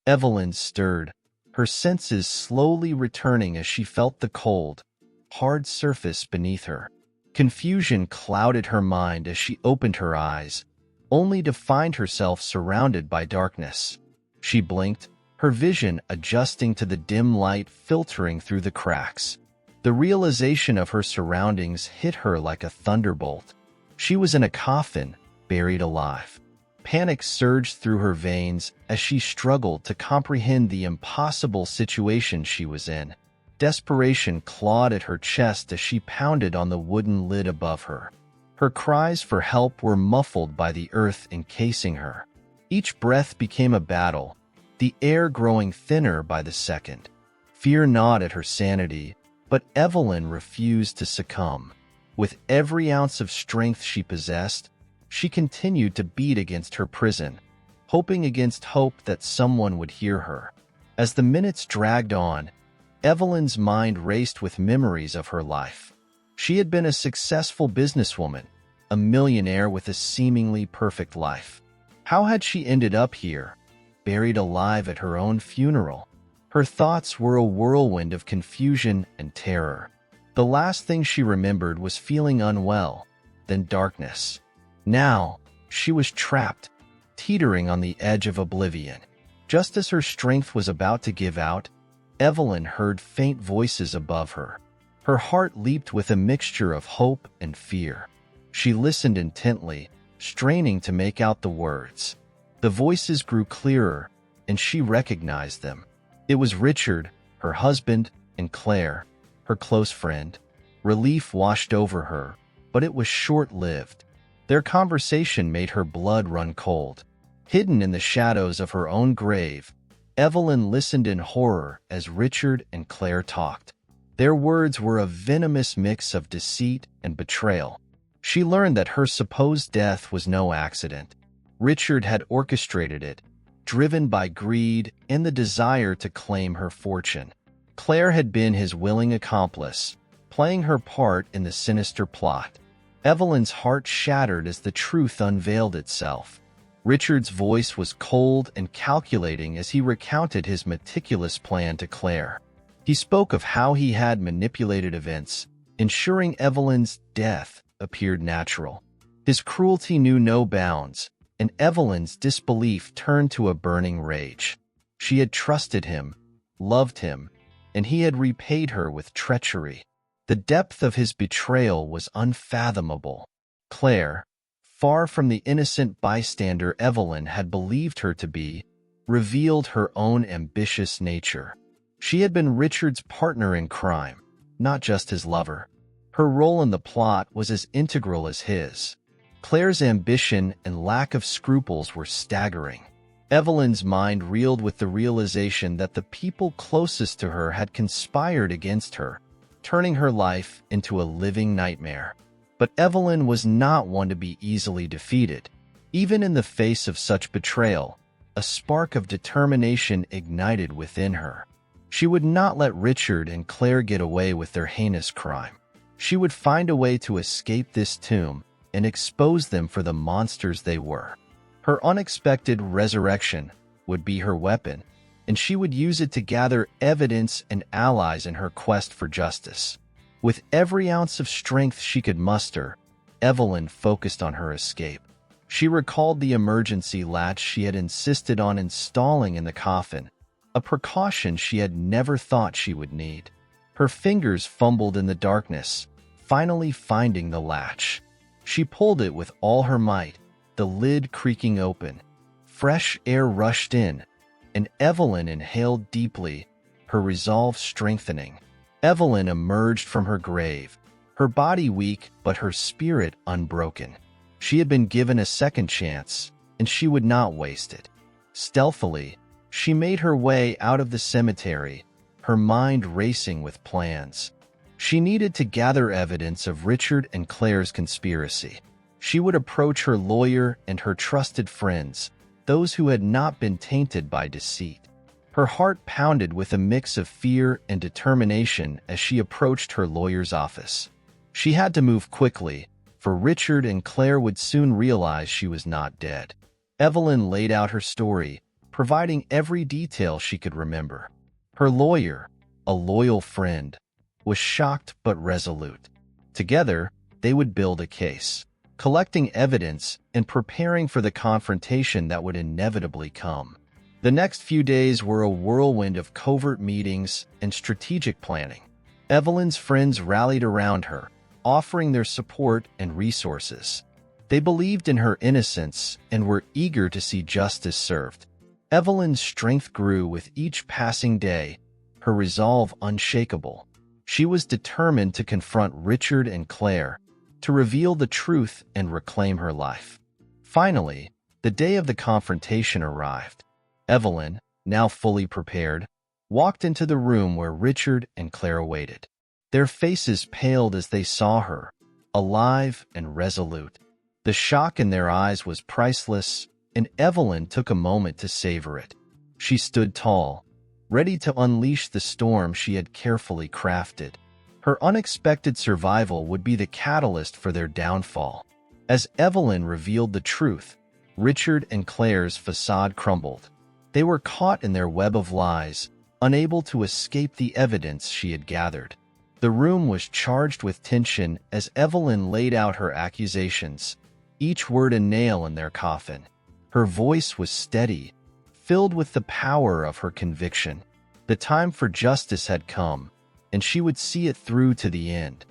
Evelyn stirred, her senses slowly returning as she felt the cold, hard surface beneath her. Confusion clouded her mind as she opened her eyes, only to find herself surrounded by darkness. She blinked, her vision adjusting to the dim light filtering through the cracks. The realization of her surroundings hit her like a thunderbolt. She was in a coffin, buried alive. Panic surged through her veins as she struggled to comprehend the impossible situation she was in. Desperation clawed at her chest as she pounded on the wooden lid above her. Her cries for help were muffled by the earth encasing her. Each breath became a battle, the air growing thinner by the second. Fear gnawed at her sanity, but Evelyn refused to succumb. With every ounce of strength she possessed, she continued to beat against her prison, hoping against hope that someone would hear her. As the minutes dragged on, Evelyn's mind raced with memories of her life. She had been a successful businesswoman, a millionaire with a seemingly perfect life. How had she ended up here, buried alive at her own funeral? Her thoughts were a whirlwind of confusion and terror. The last thing she remembered was feeling unwell, then darkness. Now, she was trapped, teetering on the edge of oblivion. Just as her strength was about to give out, Evelyn heard faint voices above her. Her heart leaped with a mixture of hope and fear. She listened intently, straining to make out the words. The voices grew clearer, and she recognized them. It was Richard, her husband, and Claire, her close friend. Relief washed over her, but it was short-lived. Their conversation made her blood run cold. Hidden in the shadows of her own grave, Evelyn listened in horror as Richard and Claire talked. Their words were a venomous mix of deceit and betrayal. She learned that her supposed death was no accident. Richard had orchestrated it, driven by greed and the desire to claim her fortune. Claire had been his willing accomplice, playing her part in the sinister plot. Evelyn's heart shattered as the truth unveiled itself. Richard's voice was cold and calculating as he recounted his meticulous plan to Claire. He spoke of how he had manipulated events, ensuring Evelyn's death appeared natural. His cruelty knew no bounds, and Evelyn's disbelief turned to a burning rage. She had trusted him, loved him, and he had repaid her with treachery. The depth of his betrayal was unfathomable. Claire, far from the innocent bystander Evelyn had believed her to be, revealed her own ambitious nature. She had been Richard's partner in crime, not just his lover. Her role in the plot was as integral as his. Claire's ambition and lack of scruples were staggering. Evelyn's mind reeled with the realization that the people closest to her had conspired against her, turning her life into a living nightmare. But Evelyn was not one to be easily defeated. Even in the face of such betrayal, a spark of determination ignited within her. She would not let Richard and Claire get away with their heinous crime. She would find a way to escape this tomb and expose them for the monsters they were. Her unexpected resurrection would be her weapon, and she would use it to gather evidence and allies in her quest for justice. With every ounce of strength she could muster, Evelyn focused on her escape. She recalled the emergency latch she had insisted on installing in the coffin, a precaution she had never thought she would need. Her fingers fumbled in the darkness, finally finding the latch. She pulled it with all her might, the lid creaking open. Fresh air rushed in, and Evelyn inhaled deeply, her resolve strengthening. Evelyn emerged from her grave, her body weak but her spirit unbroken. She had been given a second chance, and she would not waste it. Stealthily, she made her way out of the cemetery, her mind racing with plans. She needed to gather evidence of Richard and Claire's conspiracy. She would approach her lawyer and her trusted friends, those who had not been tainted by deceit. Her heart pounded with a mix of fear and determination as she approached her lawyer's office. She had to move quickly, for Richard and Claire would soon realize she was not dead. Evelyn laid out her story, providing every detail she could remember. Her lawyer, a loyal friend, was shocked but resolute. Together, they would build a case, collecting evidence and preparing for the confrontation that would inevitably come. The next few days were a whirlwind of covert meetings and strategic planning. Evelyn's friends rallied around her, offering their support and resources. They believed in her innocence and were eager to see justice served. Evelyn's strength grew with each passing day, her resolve unshakable. She was determined to confront Richard and Claire, to reveal the truth and reclaim her life. Finally, the day of the confrontation arrived. Evelyn, now fully prepared, walked into the room where Richard and Claire waited. Their faces paled as they saw her, alive and resolute. The shock in their eyes was priceless, and Evelyn took a moment to savor it. She stood tall, ready to unleash the storm she had carefully crafted. Her unexpected survival would be the catalyst for their downfall. As Evelyn revealed the truth, Richard and Claire's facade crumbled. They were caught in their web of lies, unable to escape the evidence she had gathered. The room was charged with tension as Evelyn laid out her accusations, each word a nail in their coffin. Her voice was steady, filled with the power of her conviction. The time for justice had come, and she would see it through to the end.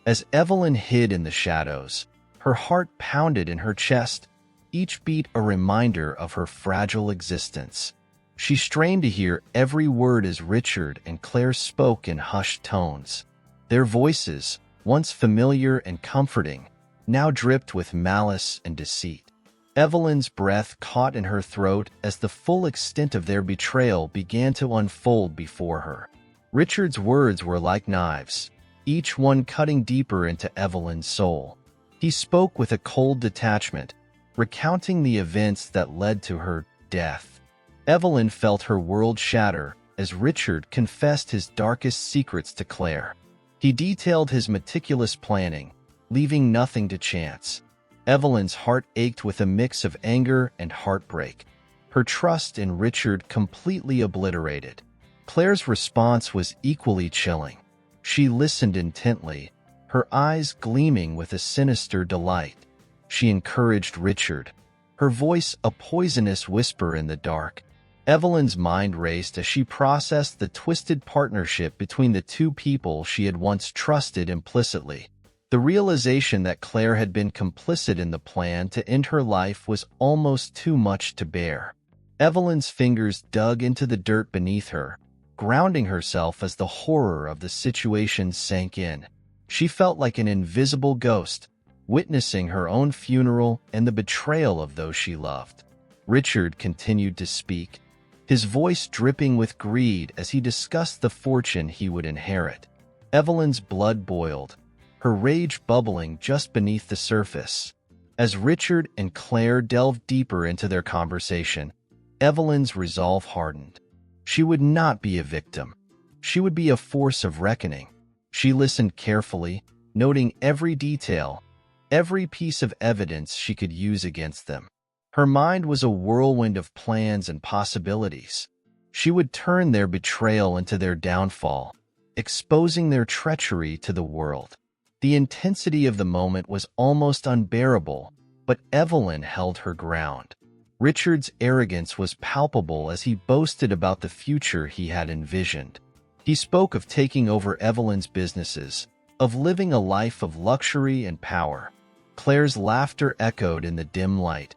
As Evelyn hid in the shadows, her heart pounded in her chest, each beat a reminder of her fragile existence. She strained to hear every word as Richard and Claire spoke in hushed tones. Their voices, once familiar and comforting, now dripped with malice and deceit. Evelyn's breath caught in her throat as the full extent of their betrayal began to unfold before her. Richard's words were like knives, each one cutting deeper into Evelyn's soul. He spoke with a cold detachment, recounting the events that led to her death. Evelyn felt her world shatter as Richard confessed his darkest secrets to Claire. He detailed his meticulous planning, leaving nothing to chance. Evelyn's heart ached with a mix of anger and heartbreak, her trust in Richard completely obliterated. Claire's response was equally chilling. She listened intently, her eyes gleaming with a sinister delight. She encouraged Richard, her voice a poisonous whisper in the dark. Evelyn's mind raced as she processed the twisted partnership between the two people she had once trusted implicitly. The realization that Claire had been complicit in the plan to end her life was almost too much to bear. Evelyn's fingers dug into the dirt beneath her, grounding herself as the horror of the situation sank in. She felt like an invisible ghost, witnessing her own funeral and the betrayal of those she loved. Richard continued to speak, his voice dripping with greed as he discussed the fortune he would inherit. Evelyn's blood boiled, her rage bubbling just beneath the surface. As Richard and Claire delved deeper into their conversation, Evelyn's resolve hardened. She would not be a victim. She would be a force of reckoning. She listened carefully, noting every detail, every piece of evidence she could use against them. Her mind was a whirlwind of plans and possibilities. She would turn their betrayal into their downfall, exposing their treachery to the world. The intensity of the moment was almost unbearable, but Evelyn held her ground. Richard's arrogance was palpable as he boasted about the future he had envisioned. He spoke of taking over Evelyn's businesses, of living a life of luxury and power. Claire's laughter echoed in the dim light,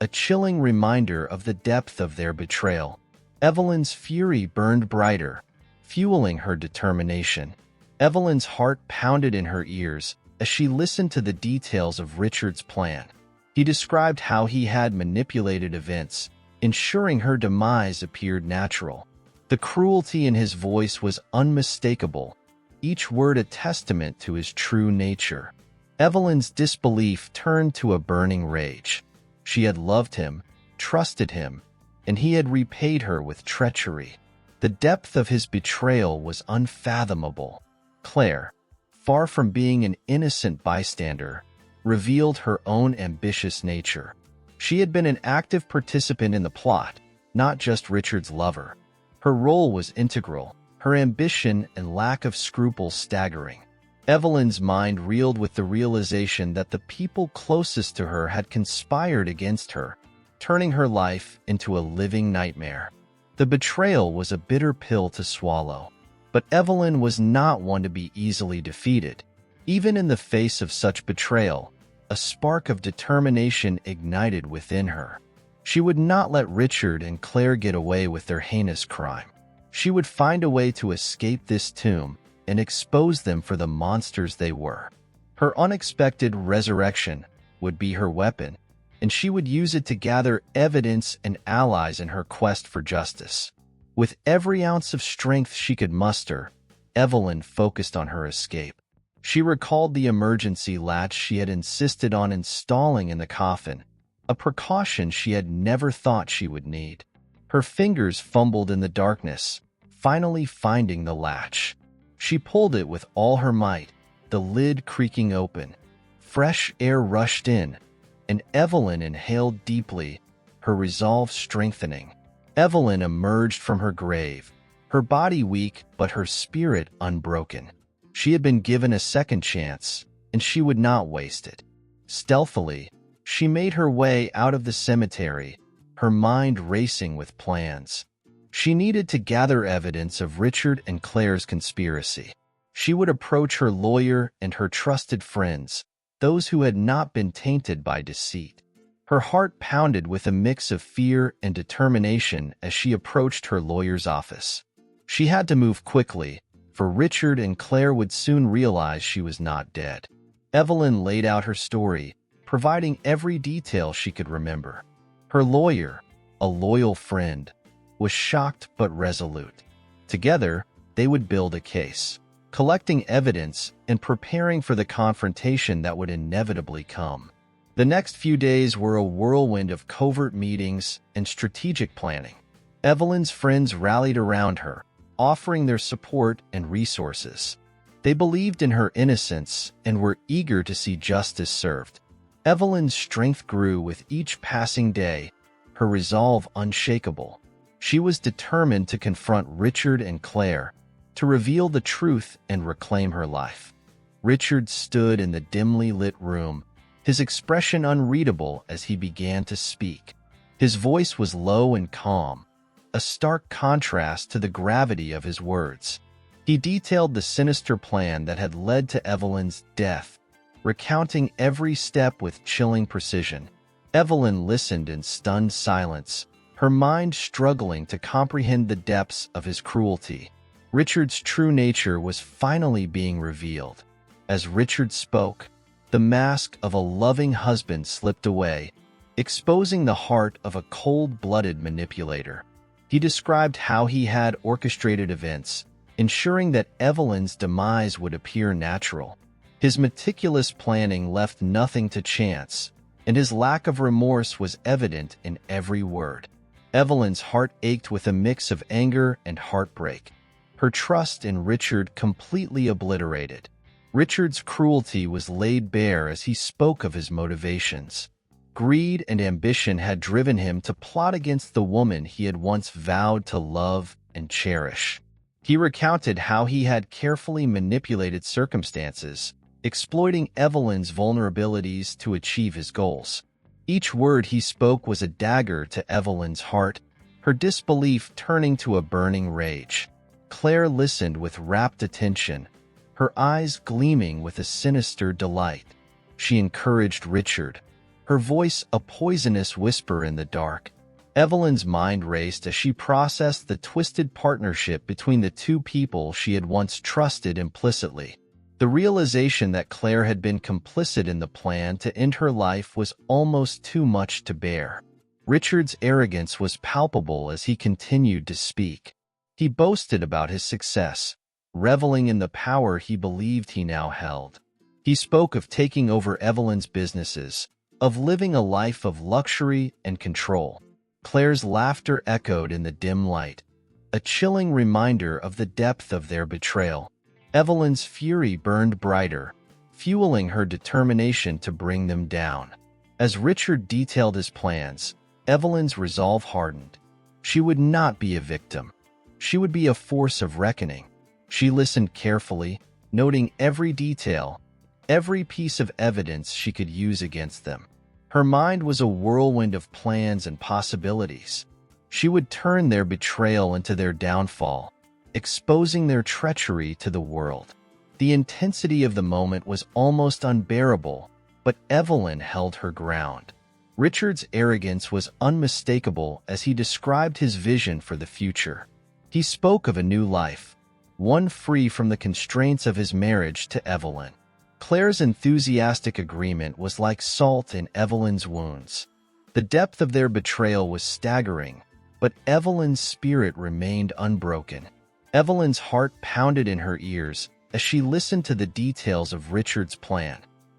a chilling reminder of the depth of their betrayal. Evelyn's fury burned brighter, fueling her determination. Evelyn's heart pounded in her ears as she listened to the details of Richard's plan. He described how he had manipulated events, ensuring her demise appeared natural. The cruelty in his voice was unmistakable, each word a testament to his true nature. Evelyn's disbelief turned to a burning rage. She had loved him, trusted him, and he had repaid her with treachery. The depth of his betrayal was unfathomable. Claire, far from being an innocent bystander, revealed her own ambitious nature. She had been an active participant in the plot, not just Richard's lover. Her role was integral, her ambition and lack of scruples staggering. Evelyn's mind reeled with the realization that the people closest to her had conspired against her, turning her life into a living nightmare. The betrayal was a bitter pill to swallow, but Evelyn was not one to be easily defeated. Even in the face of such betrayal, a spark of determination ignited within her. She would not let Richard and Claire get away with their heinous crime. She would find a way to escape this tomb and expose them for the monsters they were. Her unexpected resurrection would be her weapon, and she would use it to gather evidence and allies in her quest for justice. With every ounce of strength she could muster, Evelyn focused on her escape. She recalled the emergency latch she had insisted on installing in the coffin, a precaution she had never thought she would need. Her fingers fumbled in the darkness, finally finding the latch. She pulled it with all her might, the lid creaking open. Fresh air rushed in, and Evelyn inhaled deeply, her resolve strengthening. Evelyn emerged from her grave, her body weak but her spirit unbroken. She had been given a second chance, and she would not waste it. Stealthily, she made her way out of the cemetery, her mind racing with plans. She needed to gather evidence of Richard and Claire's conspiracy. She would approach her lawyer and her trusted friends, those who had not been tainted by deceit. Her heart pounded with a mix of fear and determination as she approached her lawyer's office. She had to move quickly, for Richard and Claire would soon realize she was not dead. Evelyn laid out her story, providing every detail she could remember. Her lawyer, a loyal friend, was shocked but resolute. Together, they would build a case, collecting evidence and preparing for the confrontation that would inevitably come. The next few days were a whirlwind of covert meetings and strategic planning. Evelyn's friends rallied around her, offering their support and resources. They believed in her innocence and were eager to see justice served. Evelyn's strength grew with each passing day, her resolve unshakable. She was determined to confront Richard and Claire, to reveal the truth and reclaim her life. Richard stood in the dimly lit room, his expression unreadable as he began to speak. His voice was low and calm, a stark contrast to the gravity of his words. He detailed the sinister plan that had led to Evelyn's death, recounting every step with chilling precision. Evelyn listened in stunned silence, her mind struggling to comprehend the depths of his cruelty. Richard's true nature was finally being revealed. As Richard spoke, the mask of a loving husband slipped away, exposing the heart of a cold-blooded manipulator. He described how he had orchestrated events, ensuring that Evelyn's demise would appear natural. His meticulous planning left nothing to chance, and his lack of remorse was evident in every word. Evelyn's heart ached with a mix of anger and heartbreak, her trust in Richard completely obliterated. Richard's cruelty was laid bare as he spoke of his motivations. Greed and ambition had driven him to plot against the woman he had once vowed to love and cherish. He recounted how he had carefully manipulated circumstances, exploiting Evelyn's vulnerabilities to achieve his goals. Each word he spoke was a dagger to Evelyn's heart, her disbelief turning to a burning rage. Claire listened with rapt attention, her eyes gleaming with a sinister delight. She encouraged Richard, her voice a poisonous whisper in the dark. Evelyn's mind raced as she processed the twisted partnership between the two people she had once trusted implicitly. The realization that Claire had been complicit in the plan to end her life was almost too much to bear. Richard's arrogance was palpable as he continued to speak. He boasted about his success, reveling in the power he believed he now held. He spoke of taking over Evelyn's businesses, of living a life of luxury and control. Claire's laughter echoed in the dim light, a chilling reminder of the depth of their betrayal. Evelyn's fury burned brighter, fueling her determination to bring them down. As Richard detailed his plans, Evelyn's resolve hardened. She would not be a victim. She would be a force of reckoning. She listened carefully, noting every detail, every piece of evidence she could use against them. Her mind was a whirlwind of plans and possibilities. She would turn their betrayal into their downfall, exposing their treachery to the world. The intensity of the moment was almost unbearable, but Evelyn held her ground. Richard's arrogance was unmistakable as he described his vision for the future. He spoke of a new life, one free from the constraints of his marriage to Evelyn. Claire's enthusiastic agreement was like salt in Evelyn's wounds. The depth of their betrayal was staggering, but Evelyn's spirit remained unbroken. Evelyn's heart pounded in her ears as she listened to the details of Richard's plan.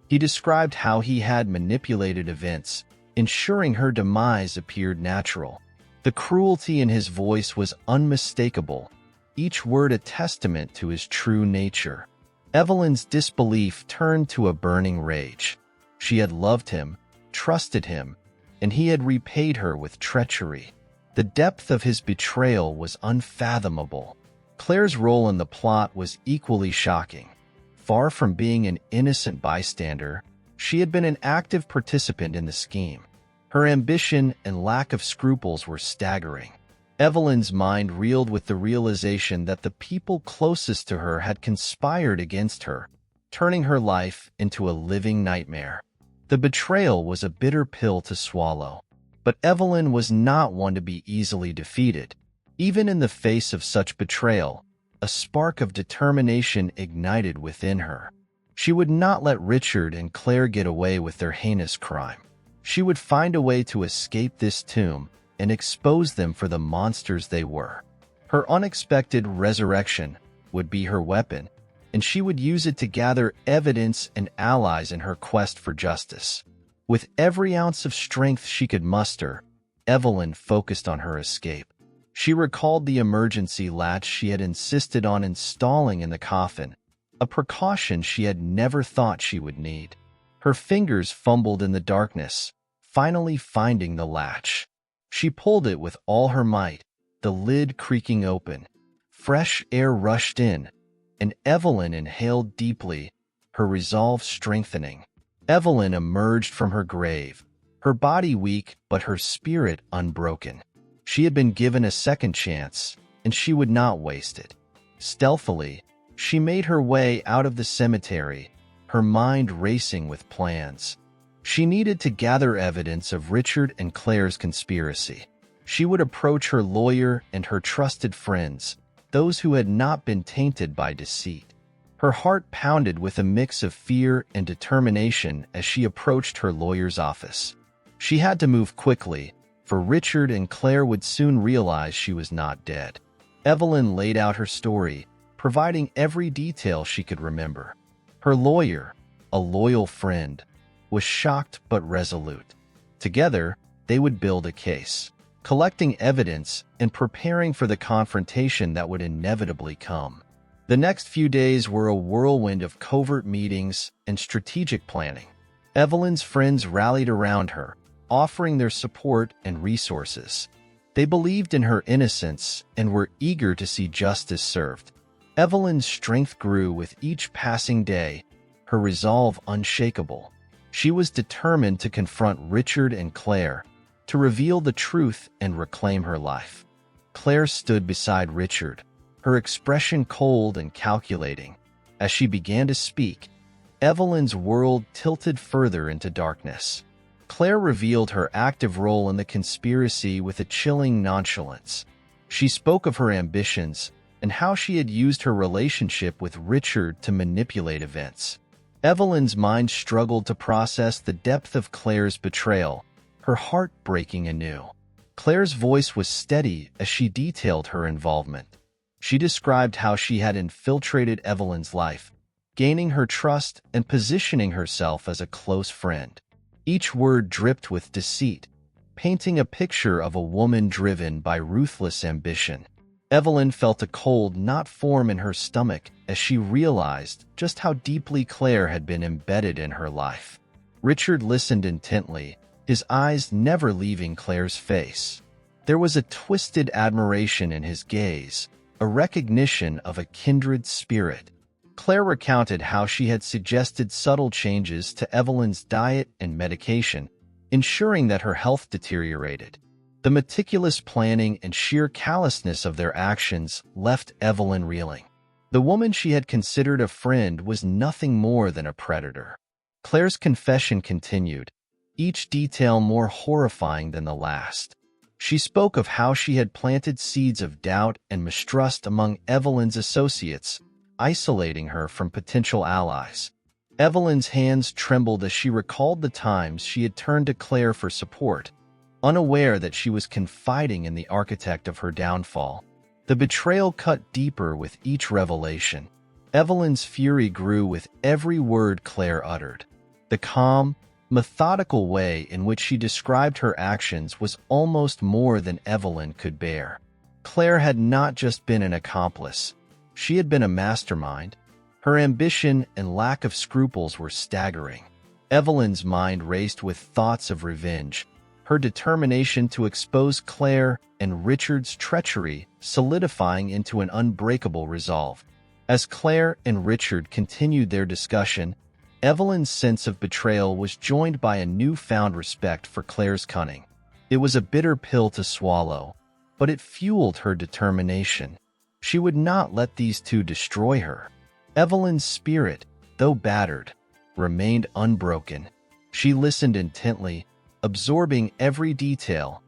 He described how he had manipulated events, ensuring her demise appeared natural. The cruelty in his voice was unmistakable, each word a testament to his true nature. Evelyn's disbelief turned to a burning rage. She had loved him, trusted him, and he had repaid her with treachery. The depth of his betrayal was unfathomable. Claire's role in the plot was equally shocking. Far from being an innocent bystander, she had been an active participant in the scheme. Her ambition and lack of scruples were staggering. Evelyn's mind reeled with the realization that the people closest to her had conspired against her, turning her life into a living nightmare. The betrayal was a bitter pill to swallow, but Evelyn was not one to be easily defeated. Even in the face of such betrayal, a spark of determination ignited within her. She would not let Richard and Claire get away with their heinous crime. She would find a way to escape this tomb and expose them for the monsters they were. Her unexpected resurrection would be her weapon, and she would use it to gather evidence and allies in her quest for justice. With every ounce of strength she could muster, Evelyn focused on her escape. She recalled the emergency latch she had insisted on installing in the coffin, a precaution she had never thought she would need. Her fingers fumbled in the darkness, finally finding the latch. She pulled it with all her might, the lid creaking open. Fresh air rushed in, and Evelyn inhaled deeply, her resolve strengthening. Evelyn emerged from her grave, her body weak but her spirit unbroken. She had been given a second chance, and she would not waste it. Stealthily, she made her way out of the cemetery, her mind racing with plans. She needed to gather evidence of Richard and Claire's conspiracy. She would approach her lawyer and her trusted friends, those who had not been tainted by deceit. Her heart pounded with a mix of fear and determination as she approached her lawyer's office. She had to move quickly, for Richard and Claire would soon realize she was not dead. Evelyn laid out her story, providing every detail she could remember. Her lawyer, a loyal friend, was shocked but resolute. Together, they would build a case, collecting evidence and preparing for the confrontation that would inevitably come. The next few days were a whirlwind of covert meetings and strategic planning. Evelyn's friends rallied around her, offering their support and resources. They believed in her innocence and were eager to see justice served. Evelyn's strength grew with each passing day, her resolve unshakable. She was determined to confront Richard and Claire, to reveal the truth and reclaim her life. Claire stood beside Richard, her expression cold and calculating. As she began to speak, Evelyn's world tilted further into darkness. Claire revealed her active role in the conspiracy with a chilling nonchalance. She spoke of her ambitions and how she had used her relationship with Richard to manipulate events. Evelyn's mind struggled to process the depth of Claire's betrayal, her heart breaking anew. Claire's voice was steady as she detailed her involvement. She described how she had infiltrated Evelyn's life, gaining her trust and positioning herself as a close friend. Each word dripped with deceit, painting a picture of a woman driven by ruthless ambition. Evelyn felt a cold knot form in her stomach as she realized just how deeply Claire had been embedded in her life. Richard listened intently, his eyes never leaving Claire's face. There was a twisted admiration in his gaze, a recognition of a kindred spirit. Claire recounted how she had suggested subtle changes to Evelyn's diet and medication, ensuring that her health deteriorated. The meticulous planning and sheer callousness of their actions left Evelyn reeling. The woman she had considered a friend was nothing more than a predator. Claire's confession continued, each detail more horrifying than the last. She spoke of how she had planted seeds of doubt and mistrust among Evelyn's associates, isolating her from potential allies. Evelyn's hands trembled as she recalled the times she had turned to Claire for support, unaware that she was confiding in the architect of her downfall. The betrayal cut deeper with each revelation. Evelyn's fury grew with every word Claire uttered. The calm, methodical way in which she described her actions was almost more than Evelyn could bear. Claire had not just been an accomplice. She had been a mastermind. Her ambition and lack of scruples were staggering. Evelyn's mind raced with thoughts of revenge, her determination to expose Claire and Richard's treachery solidifying into an unbreakable resolve. As Claire and Richard continued their discussion, Evelyn's sense of betrayal was joined by a newfound respect for Claire's cunning. It was a bitter pill to swallow, but it fueled her determination. She would not let these two destroy her. Evelyn's spirit, though battered, remained unbroken. She listened intently, absorbing every detail,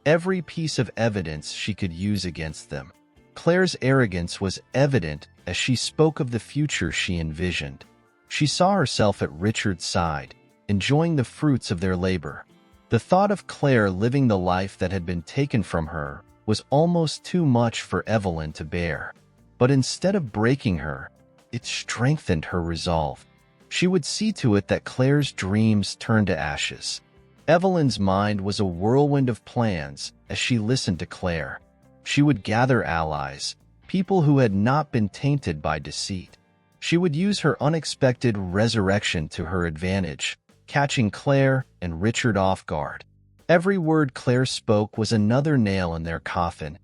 every piece of evidence she could use against them. Claire's arrogance was evident as she spoke of the future she envisioned. She saw herself at Richard's side, enjoying the fruits of their labor. The thought of Claire living the life that had been taken from her was almost too much for Evelyn to bear. But instead of breaking her, it strengthened her resolve. She would see to it that Claire's dreams turned to ashes. Evelyn's mind was a whirlwind of plans as she listened to Claire. She would gather allies, people who had not been tainted by deceit. She would use her unexpected resurrection to her advantage, catching Claire and Richard off guard. Every word Claire spoke was another nail in their coffin,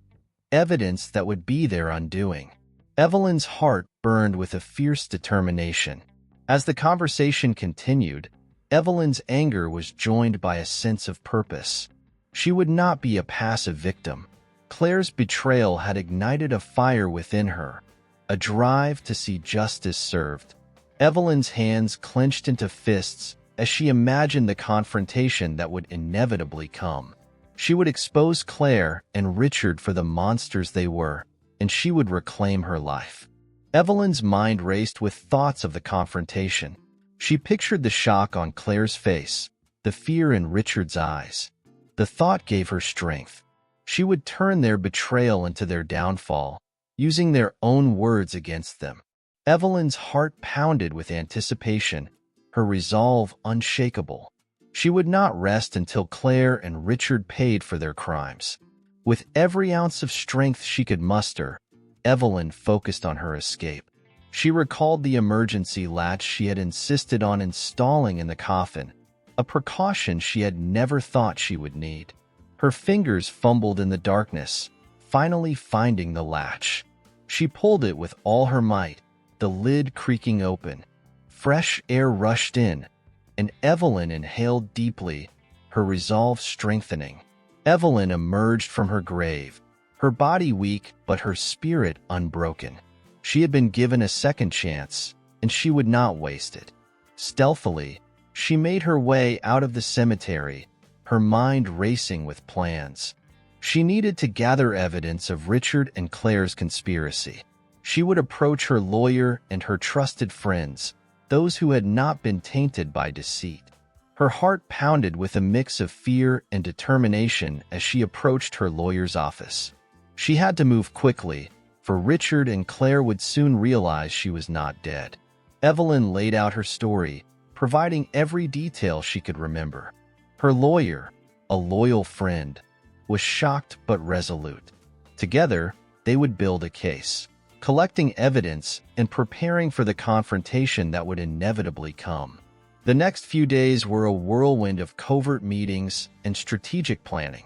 evidence that would be their undoing. Evelyn's heart burned with a fierce determination. As the conversation continued, Evelyn's anger was joined by a sense of purpose. She would not be a passive victim. Claire's betrayal had ignited a fire within her, a drive to see justice served. Evelyn's hands clenched into fists as she imagined the confrontation that would inevitably come. She would expose Claire and Richard for the monsters they were, and she would reclaim her life. Evelyn's mind raced with thoughts of the confrontation. She pictured the shock on Claire's face, the fear in Richard's eyes. The thought gave her strength. She would turn their betrayal into their downfall, using their own words against them. Evelyn's heart pounded with anticipation, her resolve unshakable. She would not rest until Claire and Richard paid for their crimes. With every ounce of strength she could muster, Evelyn focused on her escape. She recalled the emergency latch she had insisted on installing in the coffin, a precaution she had never thought she would need. Her fingers fumbled in the darkness, finally finding the latch. She pulled it with all her might, the lid creaking open. Fresh air rushed in, and Evelyn inhaled deeply, her resolve strengthening. Evelyn emerged from her grave, her body weak but her spirit unbroken. She had been given a second chance, and she would not waste it. Stealthily, she made her way out of the cemetery, her mind racing with plans. She needed to gather evidence of Richard and Claire's conspiracy. She would approach her lawyer and her trusted friends, those who had not been tainted by deceit. Her heart pounded with a mix of fear and determination as she approached her lawyer's office. She had to move quickly, for Richard and Claire would soon realize she was not dead. Evelyn laid out her story, providing every detail she could remember. Her lawyer, a loyal friend, was shocked but resolute. Together, they would build a case, collecting evidence and preparing for the confrontation that would inevitably come. The next few days were a whirlwind of covert meetings and strategic planning.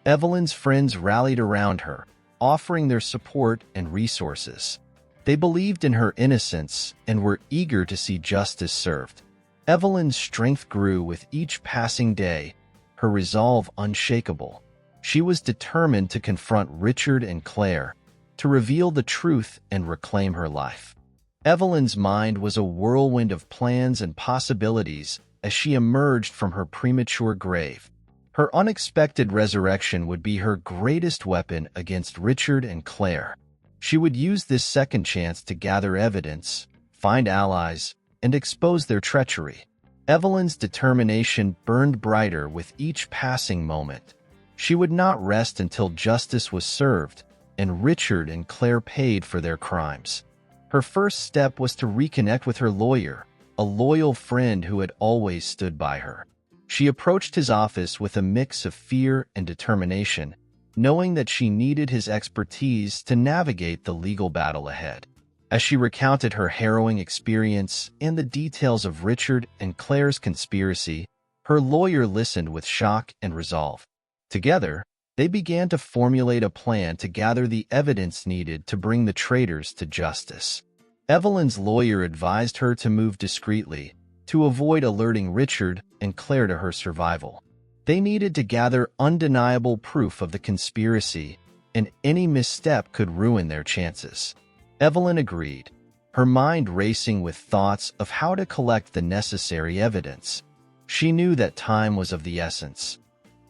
Evelyn's friends rallied around her, offering their support and resources. They believed in her innocence and were eager to see justice served. Evelyn's strength grew with each passing day, her resolve unshakable. She was determined to confront Richard and Claire, to reveal the truth and reclaim her life. Evelyn's mind was a whirlwind of plans and possibilities as she emerged from her premature grave. Her unexpected resurrection would be her greatest weapon against Richard and Claire. She would use this second chance to gather evidence, find allies, and expose their treachery. Evelyn's determination burned brighter with each passing moment. She would not rest until justice was served and Richard and Claire paid for their crimes. Her first step was to reconnect with her lawyer, a loyal friend who had always stood by her. She approached his office with a mix of fear and determination, knowing that she needed his expertise to navigate the legal battle ahead. As she recounted her harrowing experience and the details of Richard and Claire's conspiracy, her lawyer listened with shock and resolve. Together, they began to formulate a plan to gather the evidence needed to bring the traitors to justice. Evelyn's lawyer advised her to move discreetly, to avoid alerting Richard and Claire to her survival. They needed to gather undeniable proof of the conspiracy, and any misstep could ruin their chances. Evelyn agreed, her mind racing with thoughts of how to collect the necessary evidence. She knew that time was of the essence.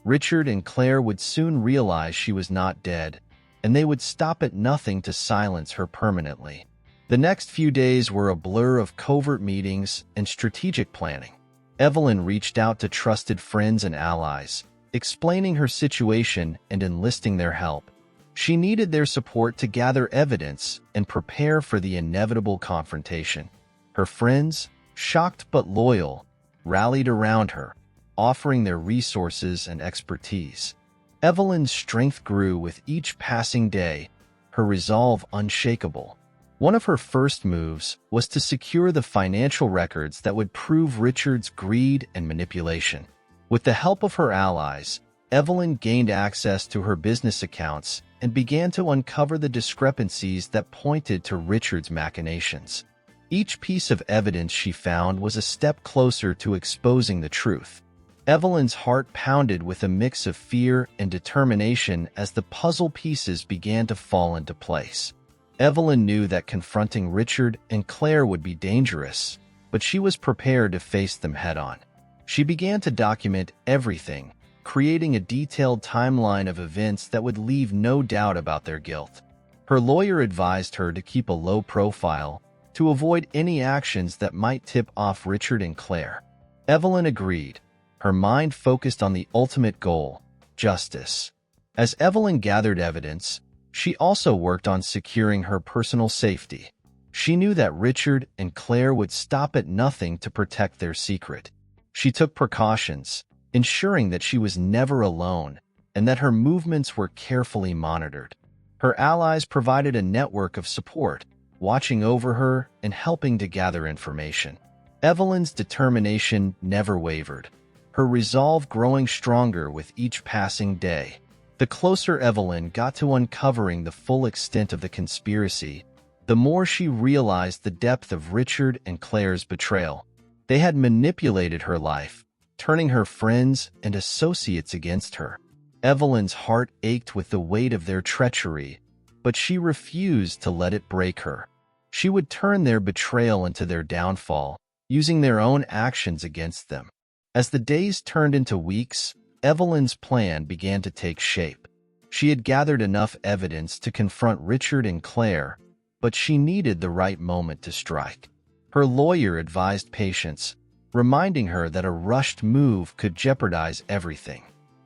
Richard and Claire would soon realize she was not dead, and they would stop at nothing to silence her permanently. The next few days were a blur of covert meetings and strategic planning. Evelyn reached out to trusted friends and allies, explaining her situation and enlisting their help. She needed their support to gather evidence and prepare for the inevitable confrontation. Her friends, shocked but loyal, rallied around her, offering their resources and expertise. Evelyn's strength grew with each passing day, her resolve unshakable. One of her first moves was to secure the financial records that would prove Richard's greed and manipulation. With the help of her allies, Evelyn gained access to her business accounts and began to uncover the discrepancies that pointed to Richard's machinations. Each piece of evidence she found was a step closer to exposing the truth. Evelyn's heart pounded with a mix of fear and determination as the puzzle pieces began to fall into place. Evelyn knew that confronting Richard and Claire would be dangerous, but she was prepared to face them head-on. She began to document everything, creating a detailed timeline of events that would leave no doubt about their guilt. Her lawyer advised her to keep a low profile, to avoid any actions that might tip off Richard and Claire. Evelyn agreed, her mind focused on the ultimate goal, justice. As Evelyn gathered evidence, she also worked on securing her personal safety. She knew that Richard and Claire would stop at nothing to protect their secret. She took precautions, ensuring that she was never alone and that her movements were carefully monitored. Her allies provided a network of support, watching over her and helping to gather information. Evelyn's determination never wavered, her resolve growing stronger with each passing day. The closer Evelyn got to uncovering the full extent of the conspiracy, the more she realized the depth of Richard and Claire's betrayal. They had manipulated her life, turning her friends and associates against her. Evelyn's heart ached with the weight of their treachery, but she refused to let it break her. She would turn their betrayal into their downfall, using their own actions against them. As the days turned into weeks, Evelyn's plan began to take shape. She had gathered enough evidence to confront Richard and Claire, but she needed the right moment to strike. Her lawyer advised patience, reminding her that a rushed move could jeopardize everything.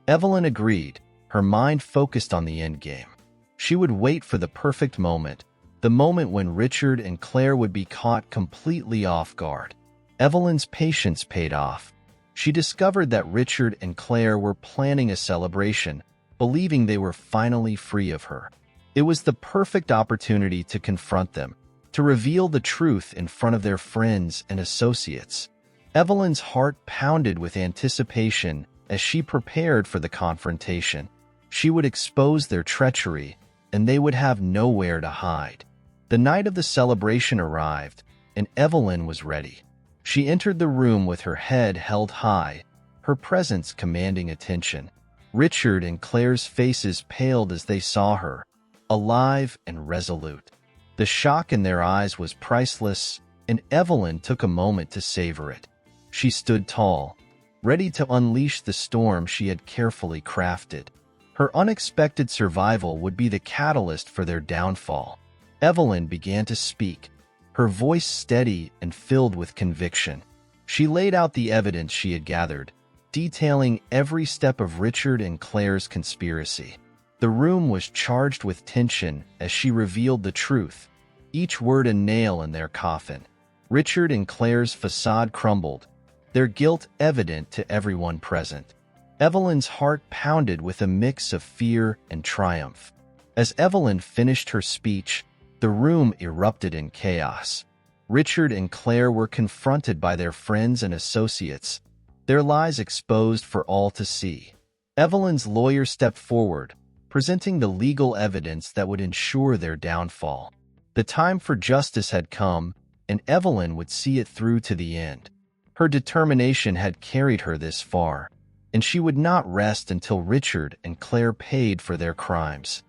Evelyn agreed, her mind focused on the endgame. She would wait for the perfect moment, the moment when Richard and Claire would be caught completely off guard. Evelyn's patience paid off. She discovered that Richard and Claire were planning a celebration, believing they were finally free of her. It was the perfect opportunity to confront them, to reveal the truth in front of their friends and associates. Evelyn's heart pounded with anticipation as she prepared for the confrontation. She would expose their treachery, and they would have nowhere to hide. The night of the celebration arrived, and Evelyn was ready. She entered the room with her head held high, her presence commanding attention. Richard and Claire's faces paled as they saw her, alive and resolute. The shock in their eyes was priceless, and Evelyn took a moment to savor it. She stood tall, ready to unleash the storm she had carefully crafted. Her unexpected survival would be the catalyst for their downfall. Evelyn began to speak, her voice steady and filled with conviction. She laid out the evidence she had gathered, detailing every step of Richard and Claire's conspiracy. The room was charged with tension as she revealed the truth, each word a nail in their coffin. Richard and Claire's facade crumbled, their guilt evident to everyone present. Evelyn's heart pounded with a mix of fear and triumph. As Evelyn finished her speech, the room erupted in chaos. Richard and Claire were confronted by their friends and associates, their lies exposed for all to see. Evelyn's lawyer stepped forward, presenting the legal evidence that would ensure their downfall. The time for justice had come, and Evelyn would see it through to the end. Her determination had carried her this far, and she would not rest until Richard and Claire paid for their crimes.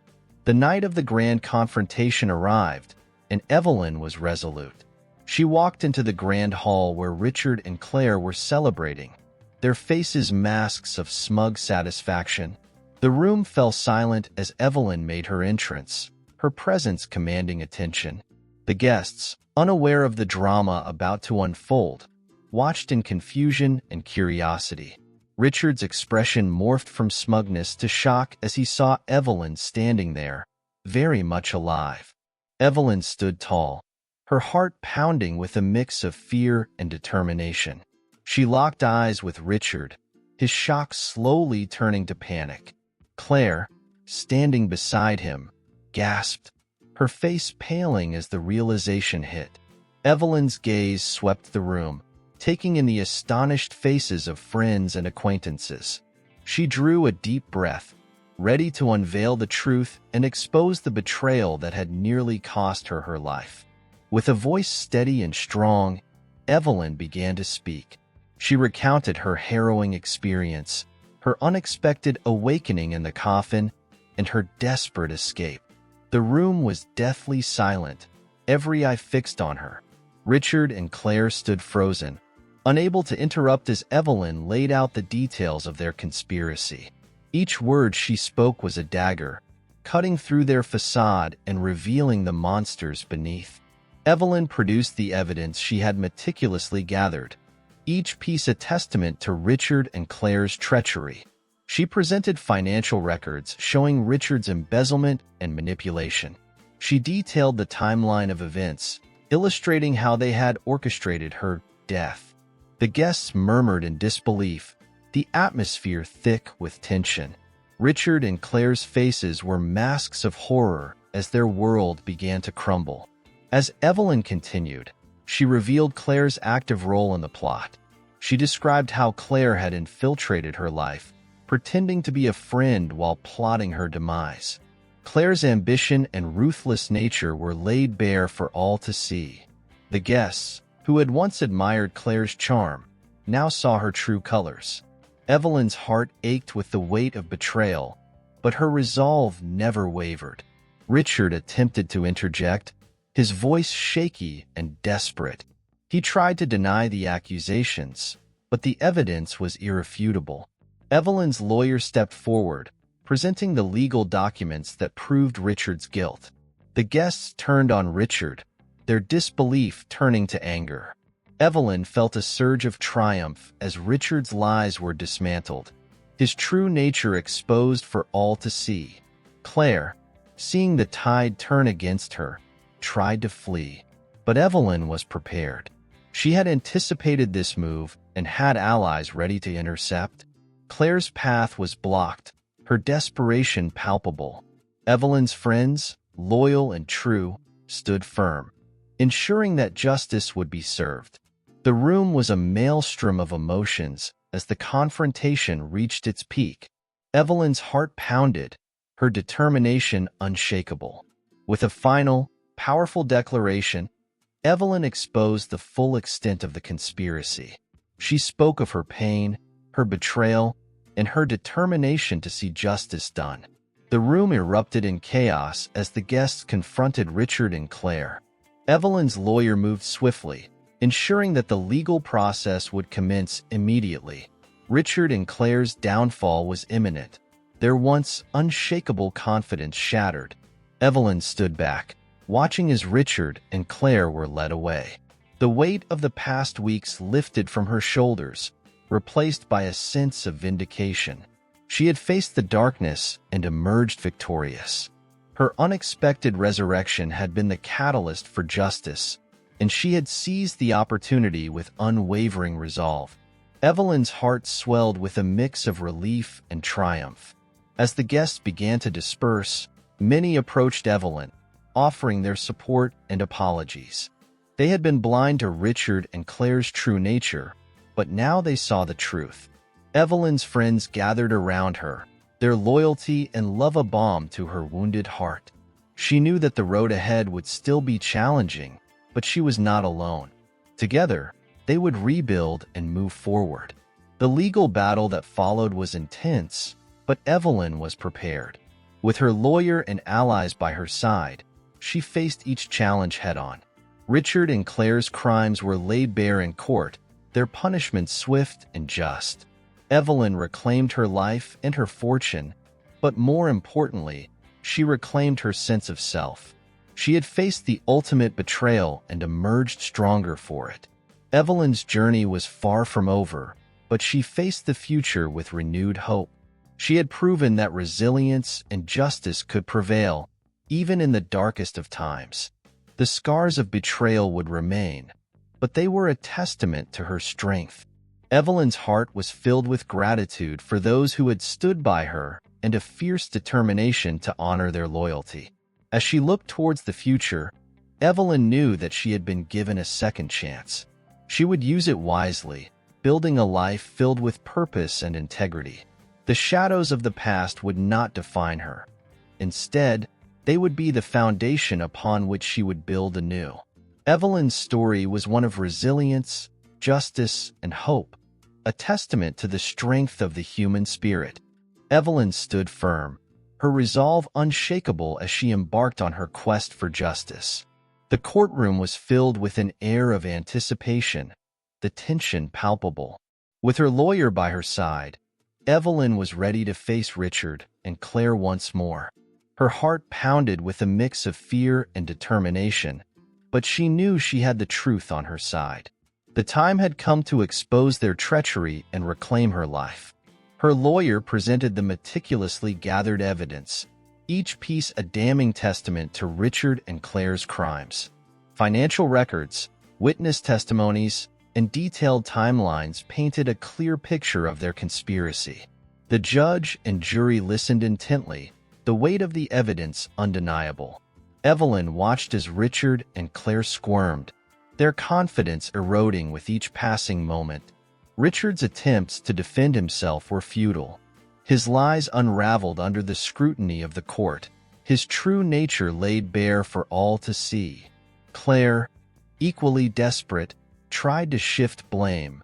The night of the grand confrontation arrived, and Evelyn was resolute. She walked into the grand hall where Richard and Claire were celebrating, their faces masks of smug satisfaction. The room fell silent as Evelyn made her entrance, her presence commanding attention. The guests, unaware of the drama about to unfold, watched in confusion and curiosity. Richard's expression morphed from smugness to shock as he saw Evelyn standing there, very much alive. Evelyn stood tall, her heart pounding with a mix of fear and determination. She locked eyes with Richard, his shock slowly turning to panic. Claire, standing beside him, gasped, her face paling as the realization hit. Evelyn's gaze swept the room, taking in the astonished faces of friends and acquaintances. She drew a deep breath, ready to unveil the truth and expose the betrayal that had nearly cost her her life. With a voice steady and strong, Evelyn began to speak. She recounted her harrowing experience, her unexpected awakening in the coffin, and her desperate escape. The room was deathly silent, every eye fixed on her. Richard and Claire stood frozen, unable to interrupt as Evelyn laid out the details of their conspiracy. Each word she spoke was a dagger, cutting through their facade and revealing the monsters beneath. Evelyn produced the evidence she had meticulously gathered, each piece a testament to Richard and Claire's treachery. She presented financial records showing Richard's embezzlement and manipulation. She detailed the timeline of events, illustrating how they had orchestrated her death. The guests murmured in disbelief, the atmosphere thick with tension. Richard and Claire's faces were masks of horror as their world began to crumble. As Evelyn continued, she revealed Claire's active role in the plot. She described how Claire had infiltrated her life, pretending to be a friend while plotting her demise. Claire's ambition and ruthless nature were laid bare for all to see. The guests, who had once admired Claire's charm, now saw her true colors. Evelyn's heart ached with the weight of betrayal, but her resolve never wavered. Richard attempted to interject, his voice shaky and desperate. He tried to deny the accusations, but the evidence was irrefutable. Evelyn's lawyer stepped forward, presenting the legal documents that proved Richard's guilt. The guests turned on Richard, their disbelief turning to anger. Evelyn felt a surge of triumph as Richard's lies were dismantled, his true nature exposed for all to see. Claire, seeing the tide turn against her, tried to flee, but Evelyn was prepared. She had anticipated this move and had allies ready to intercept. Claire's path was blocked, her desperation palpable. Evelyn's friends, loyal and true, stood firm, ensuring that justice would be served. The room was a maelstrom of emotions as the confrontation reached its peak. Evelyn's heart pounded, her determination unshakable. With a final, powerful declaration, Evelyn exposed the full extent of the conspiracy. She spoke of her pain, her betrayal, and her determination to see justice done. The room erupted in chaos as the guests confronted Richard and Claire. Evelyn's lawyer moved swiftly, ensuring that the legal process would commence immediately. Richard and Claire's downfall was imminent, their once unshakable confidence shattered. Evelyn stood back, watching as Richard and Claire were led away. The weight of the past weeks lifted from her shoulders, replaced by a sense of vindication. She had faced the darkness and emerged victorious. Her unexpected resurrection had been the catalyst for justice, and she had seized the opportunity with unwavering resolve. Evelyn's heart swelled with a mix of relief and triumph. As the guests began to disperse, many approached Evelyn, offering their support and apologies. They had been blind to Richard and Claire's true nature, but now they saw the truth. Evelyn's friends gathered around her, their loyalty and love a balm to her wounded heart. She knew that the road ahead would still be challenging, but she was not alone. Together, they would rebuild and move forward. The legal battle that followed was intense, but Evelyn was prepared. With her lawyer and allies by her side, she faced each challenge head-on. Richard and Claire's crimes were laid bare in court, their punishment swift and just. Evelyn reclaimed her life and her fortune, but more importantly, she reclaimed her sense of self. She had faced the ultimate betrayal and emerged stronger for it. Evelyn's journey was far from over, but she faced the future with renewed hope. She had proven that resilience and justice could prevail, even in the darkest of times. The scars of betrayal would remain, but they were a testament to her strength. Evelyn's heart was filled with gratitude for those who had stood by her and a fierce determination to honor their loyalty. As she looked towards the future, Evelyn knew that she had been given a second chance. She would use it wisely, building a life filled with purpose and integrity. The shadows of the past would not define her. Instead, they would be the foundation upon which she would build anew. Evelyn's story was one of resilience, justice, and hope, a testament to the strength of the human spirit. Evelyn stood firm, her resolve unshakable as she embarked on her quest for justice. The courtroom was filled with an air of anticipation, the tension palpable. With her lawyer by her side, Evelyn was ready to face Richard and Claire once more. Her heart pounded with a mix of fear and determination, but she knew she had the truth on her side. The time had come to expose their treachery and reclaim her life. Her lawyer presented the meticulously gathered evidence, each piece a damning testament to Richard and Claire's crimes. Financial records, witness testimonies, and detailed timelines painted a clear picture of their conspiracy. The judge and jury listened intently, the weight of the evidence undeniable. Evelyn watched as Richard and Claire squirmed, their confidence eroding with each passing moment. Richard's attempts to defend himself were futile. His lies unraveled under the scrutiny of the court, his true nature laid bare for all to see. Claire, equally desperate, tried to shift blame,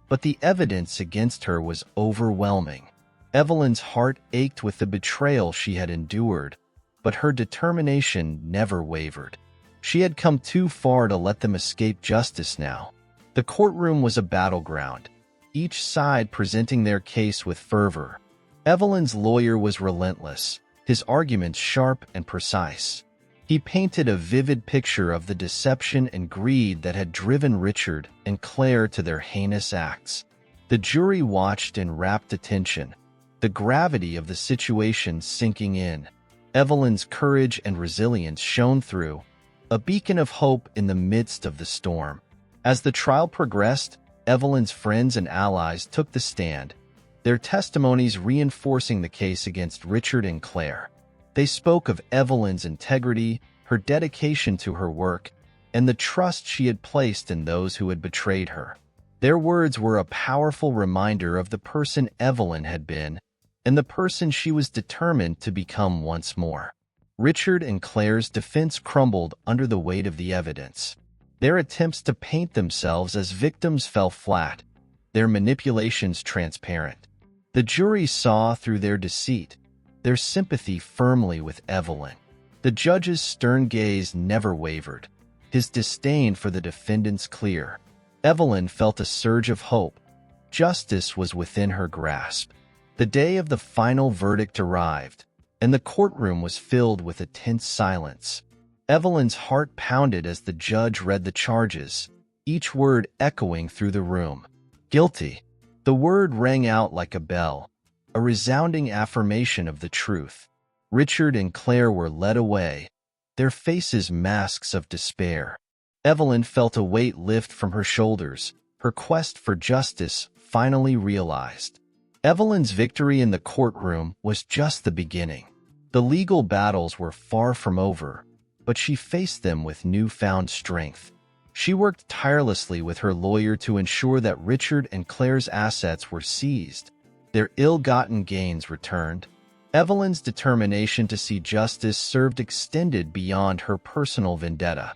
but the evidence against her was overwhelming. Evelyn's heart ached with the betrayal she had endured, but her determination never wavered. She had come too far to let them escape justice now. The courtroom was a battleground, each side presenting their case with fervor. Evelyn's lawyer was relentless, his arguments sharp and precise. He painted a vivid picture of the deception and greed that had driven Richard and Claire to their heinous acts. The jury watched in rapt attention, the gravity of the situation sinking in. Evelyn's courage and resilience shone through, a beacon of hope in the midst of the storm. As the trial progressed, Evelyn's friends and allies took the stand, their testimonies reinforcing the case against Richard and Claire. They spoke of Evelyn's integrity, her dedication to her work, and the trust she had placed in those who had betrayed her. Their words were a powerful reminder of the person Evelyn had been and the person she was determined to become once more. Richard and Claire's defense crumbled under the weight of the evidence. Their attempts to paint themselves as victims fell flat, their manipulations transparent. The jury saw through their deceit, their sympathy firmly with Evelyn. The judge's stern gaze never wavered, his disdain for the defendants clear. Evelyn felt a surge of hope. Justice was within her grasp. The day of the final verdict arrived, and the courtroom was filled with a tense silence. Evelyn's heart pounded as the judge read the charges, each word echoing through the room. Guilty. The word rang out like a bell, a resounding affirmation of the truth. Richard and Claire were led away, their faces masks of despair. Evelyn felt a weight lift from her shoulders, her quest for justice finally realized. Evelyn's victory in the courtroom was just the beginning. The legal battles were far from over, but she faced them with newfound strength. She worked tirelessly with her lawyer to ensure that Richard and Claire's assets were seized, their ill-gotten gains returned. Evelyn's determination to see justice served extended beyond her personal vendetta.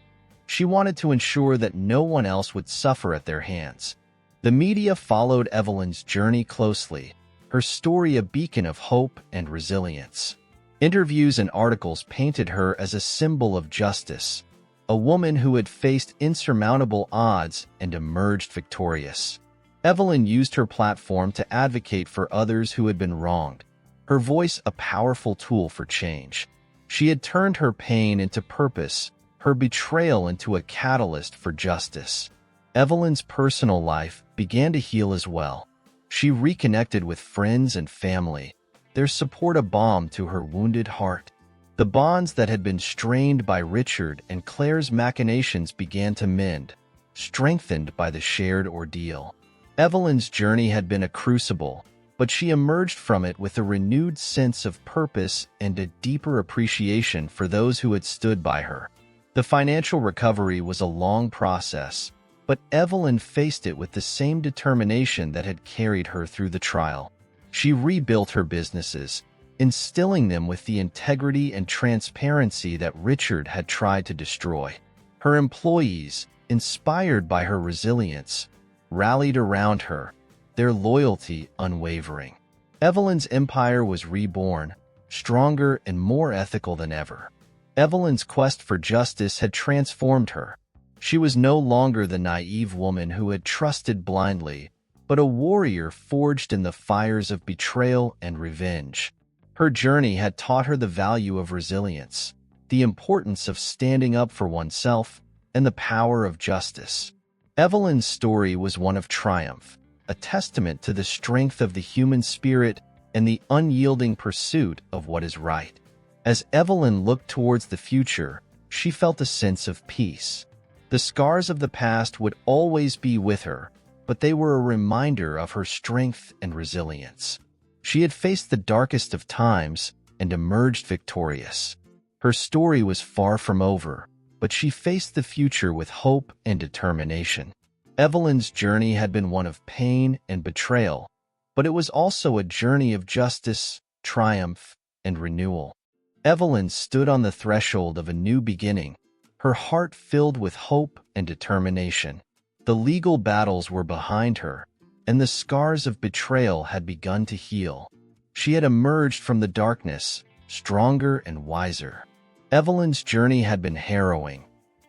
She wanted to ensure that no one else would suffer at their hands. The media followed Evelyn's journey closely, her story a beacon of hope and resilience. Interviews and articles painted her as a symbol of justice, a woman who had faced insurmountable odds and emerged victorious. Evelyn used her platform to advocate for others who had been wronged, her voice a powerful tool for change. She had turned her pain into purpose, her betrayal into a catalyst for justice. Evelyn's personal life began to heal as well. She reconnected with friends and family, their support a balm to her wounded heart. The bonds that had been strained by Richard and Claire's machinations began to mend, strengthened by the shared ordeal. Evelyn's journey had been a crucible, but she emerged from it with a renewed sense of purpose and a deeper appreciation for those who had stood by her. The financial recovery was a long process, but Evelyn faced it with the same determination that had carried her through the trial. She rebuilt her businesses, instilling them with the integrity and transparency that Richard had tried to destroy. Her employees, inspired by her resilience, rallied around her, their loyalty unwavering. Evelyn's empire was reborn, stronger and more ethical than ever. Evelyn's quest for justice had transformed her. She was no longer the naive woman who had trusted blindly, but a warrior forged in the fires of betrayal and revenge. Her journey had taught her the value of resilience, the importance of standing up for oneself, and the power of justice. Evelyn's story was one of triumph, a testament to the strength of the human spirit and the unyielding pursuit of what is right. As Evelyn looked towards the future, she felt a sense of peace. The scars of the past would always be with her, but they were a reminder of her strength and resilience. She had faced the darkest of times and emerged victorious. Her story was far from over, but she faced the future with hope and determination. Evelyn's journey had been one of pain and betrayal, but it was also a journey of justice, triumph, and renewal. Evelyn stood on the threshold of a new beginning, her heart filled with hope and determination. The legal battles were behind her, and the scars of betrayal had begun to heal. She had emerged from the darkness, stronger and wiser. Evelyn's journey had been harrowing,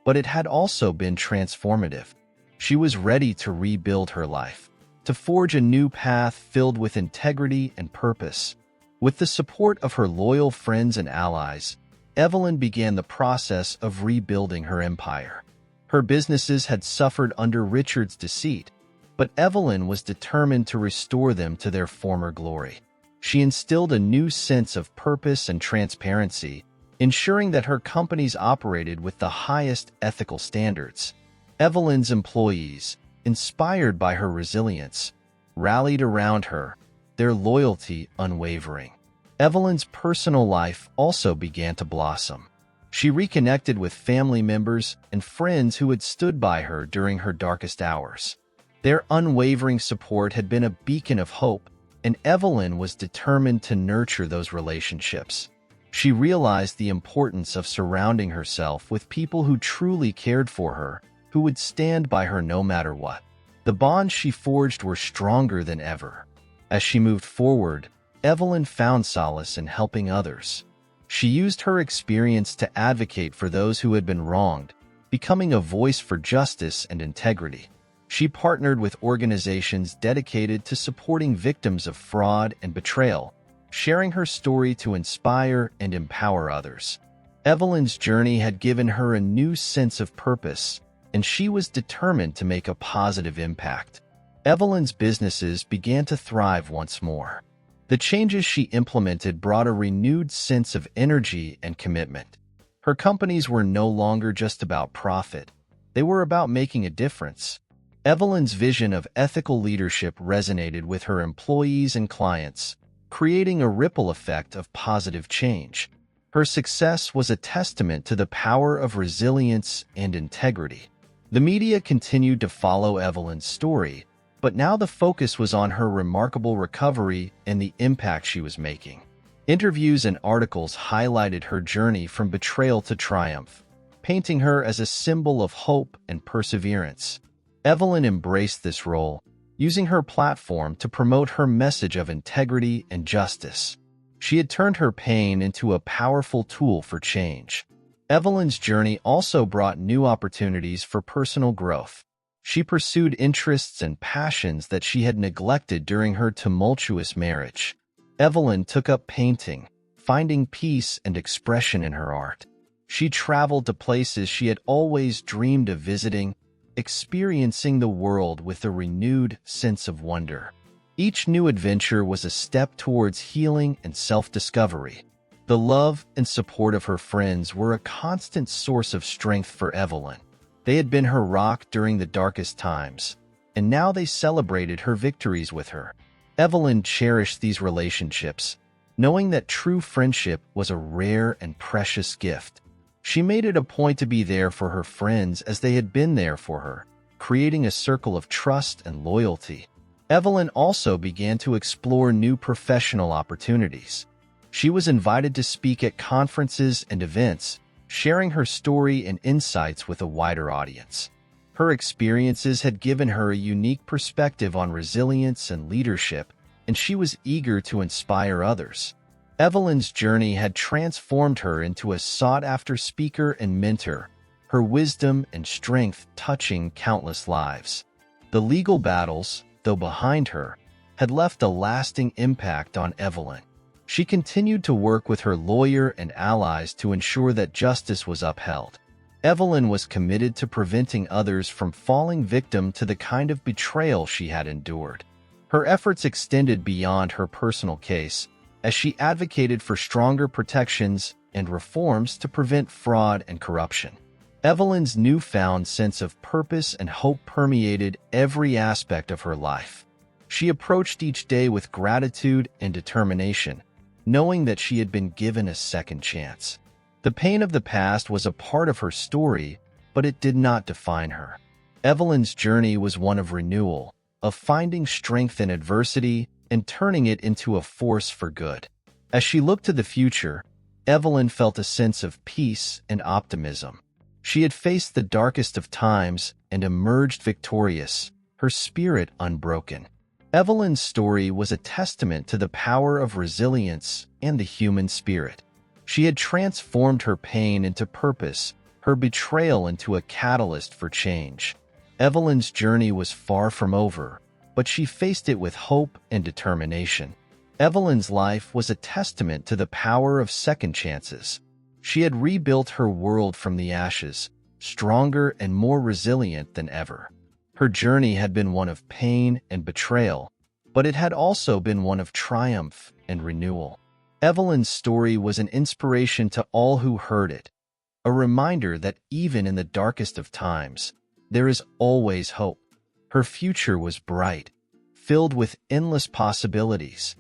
but it had also been transformative. She was ready to rebuild her life, to forge a new path filled with integrity and purpose. With the support of her loyal friends and allies, Evelyn began the process of rebuilding her empire. Her businesses had suffered under Richard's deceit, but Evelyn was determined to restore them to their former glory. She instilled a new sense of purpose and transparency, ensuring that her companies operated with the highest ethical standards. Evelyn's employees, inspired by her resilience, rallied around her, their loyalty unwavering. Evelyn's personal life also began to blossom. She reconnected with family members and friends who had stood by her during her darkest hours. Their unwavering support had been a beacon of hope, and Evelyn was determined to nurture those relationships. She realized the importance of surrounding herself with people who truly cared for her, who would stand by her no matter what. The bonds she forged were stronger than ever. As she moved forward, Evelyn found solace in helping others. She used her experience to advocate for those who had been wronged, becoming a voice for justice and integrity. She partnered with organizations dedicated to supporting victims of fraud and betrayal, sharing her story to inspire and empower others. Evelyn's journey had given her a new sense of purpose, and she was determined to make a positive impact. Evelyn's businesses began to thrive once more. The changes she implemented brought a renewed sense of energy and commitment. Her companies were no longer just about profit. They were about making a difference. Evelyn's vision of ethical leadership resonated with her employees and clients, creating a ripple effect of positive change. Her success was a testament to the power of resilience and integrity. The media continued to follow Evelyn's story, but now the focus was on her remarkable recovery and the impact she was making. Interviews and articles highlighted her journey from betrayal to triumph, painting her as a symbol of hope and perseverance. Evelyn embraced this role, using her platform to promote her message of integrity and justice. She had turned her pain into a powerful tool for change. Evelyn's journey also brought new opportunities for personal growth. She pursued interests and passions that she had neglected during her tumultuous marriage. Evelyn took up painting, finding peace and expression in her art. She traveled to places she had always dreamed of visiting, experiencing the world with a renewed sense of wonder. Each new adventure was a step towards healing and self-discovery. The love and support of her friends were a constant source of strength for Evelyn. They had been her rock during the darkest times, and now they celebrated her victories with her. Evelyn cherished these relationships, knowing that true friendship was a rare and precious gift. She made it a point to be there for her friends as they had been there for her, creating a circle of trust and loyalty. Evelyn also began to explore new professional opportunities. She was invited to speak at conferences and events, sharing her story and insights with a wider audience. Her experiences had given her a unique perspective on resilience and leadership, and she was eager to inspire others. Evelyn's journey had transformed her into a sought-after speaker and mentor, her wisdom and strength touching countless lives. The legal battles, though behind her, had left a lasting impact on Evelyn. She continued to work with her lawyer and allies to ensure that justice was upheld. Evelyn was committed to preventing others from falling victim to the kind of betrayal she had endured. Her efforts extended beyond her personal case, as she advocated for stronger protections and reforms to prevent fraud and corruption. Evelyn's newfound sense of purpose and hope permeated every aspect of her life. She approached each day with gratitude and determination, knowing that she had been given a second chance. The pain of the past was a part of her story, but it did not define her. Evelyn's journey was one of renewal, of finding strength in adversity and turning it into a force for good. As she looked to the future, Evelyn felt a sense of peace and optimism. She had faced the darkest of times and emerged victorious, her spirit unbroken. Evelyn's story was a testament to the power of resilience and the human spirit. She had transformed her pain into purpose, her betrayal into a catalyst for change. Evelyn's journey was far from over, but she faced it with hope and determination. Evelyn's life was a testament to the power of second chances. She had rebuilt her world from the ashes, stronger and more resilient than ever. Her journey had been one of pain and betrayal, but it had also been one of triumph and renewal. Evelyn's story was an inspiration to all who heard it, a reminder that even in the darkest of times, there is always hope. Her future was bright, filled with endless possibilities.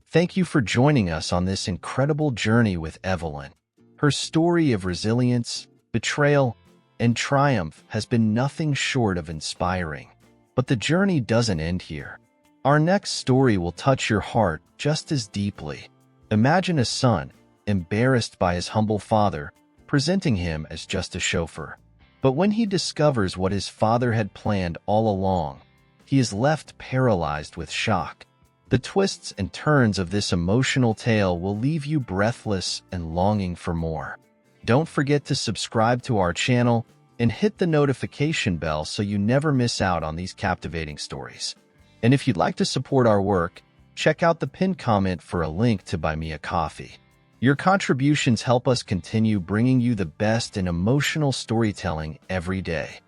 Thank you for joining us on this incredible journey with Evelyn. Her story of resilience, betrayal, and triumph has been nothing short of inspiring. But the journey doesn't end here. Our next story will touch your heart just as deeply. Imagine a son, embarrassed by his humble father, presenting him as just a chauffeur. But when he discovers what his father had planned all along, he is left paralyzed with shock. The twists and turns of this emotional tale will leave you breathless and longing for more. Don't forget to subscribe to our channel and hit the notification bell so you never miss out on these captivating stories. And if you'd like to support our work, check out the pinned comment for a link to buy me a coffee. Your contributions help us continue bringing you the best in emotional storytelling every day.